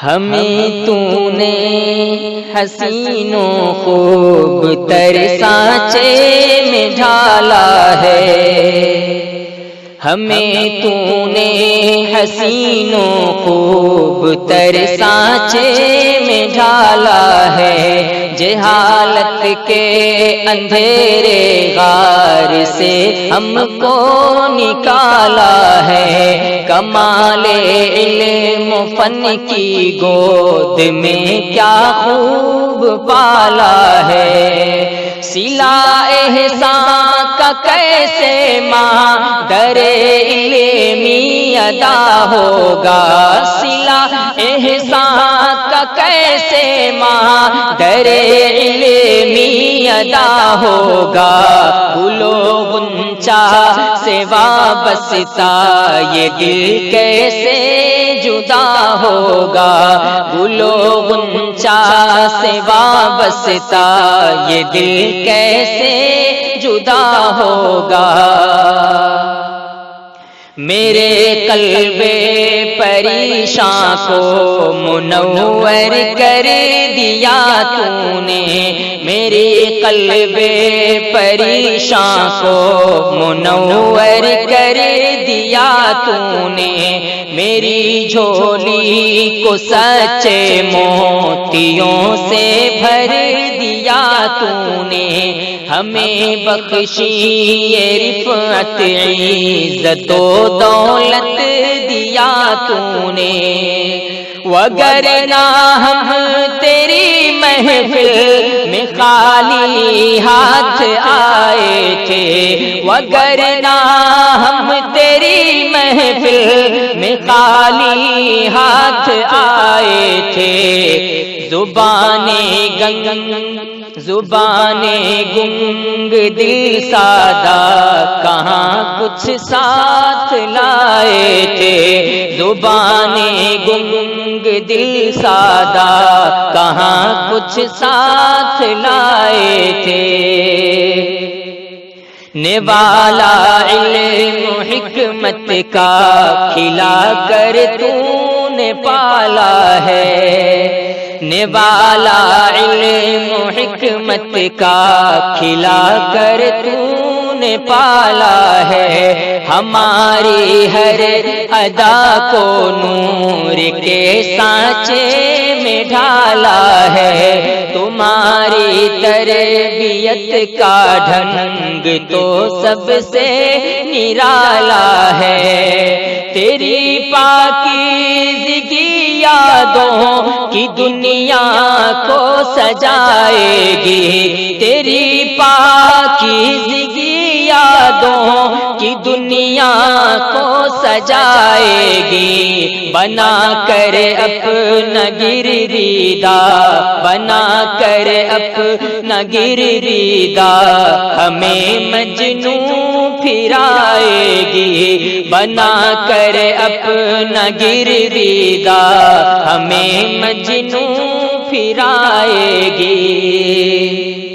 ہمیں تو نے حسین و خوب تر سانچے میں ڈھالا ہے، ہمیں تو نے حسین و خوب تر سانچے میں ڈھالا ہے، جہالت کے اندھیرے غار سے ہم کو نکالا ہے، کمال علم و فن کی گود میں کیا خوب پالا ہے، صلہ احسان کا کیسے ماں در علمی ادا ہوگا، صلہ احسان کا کیسے ماں در علمی ادا ہوگا، گل و غنچہ سے وابستہ یہ دل کیسے جدا ہوگا، گل و غنچہ سے وابستہ یہ دل کیسے جدا ہوگا۔ میرے قلب پریشاں کو منور کر دیا تو نے، میرے قلب پریشاں کو منور کر دیا تو نے، میری جھولی کو سچے موتیوں سے بھر دیا تو نے، ہمیں بخشی یہ رفعت عزت و دولت دیا تو نے، وگرنہ ہم تیری محفل میں خالی ہاتھ آئے تھے، وگرنہ ہم تیری محفل میں خالی ہاتھ آئے تھے، زبانیں گنگ دل سادہ کہاں کچھ ساتھ لائے تھے، زبانیں گنگ دل سادہ کہاں کچھ ساتھ لائے تھے، نوالا علم و حکمت کا کھلا کر تو نے پالا ہے، نوالا علم و حکمت کا کھلا کر تو نے پالا ہے، ہماری ہر ادا کو نور کے سانچے میں ڈھالا ہے، تمہاری تربیت کا ڈھنگ تو سب سے نرالا ہے، تیری پاکیزگی یادوں کی دنیا کو سجائے گی، تیری پاکیزگی یادوں کی دنیا کو سجائے گی، بنا کر اپنا گرویدہ، بنا کر اپنا گرویدہ ہمیں مجنوں پھرائے گی، بنا کر اپنا گرویدہ ہمیں مجنوں پھرائے گی۔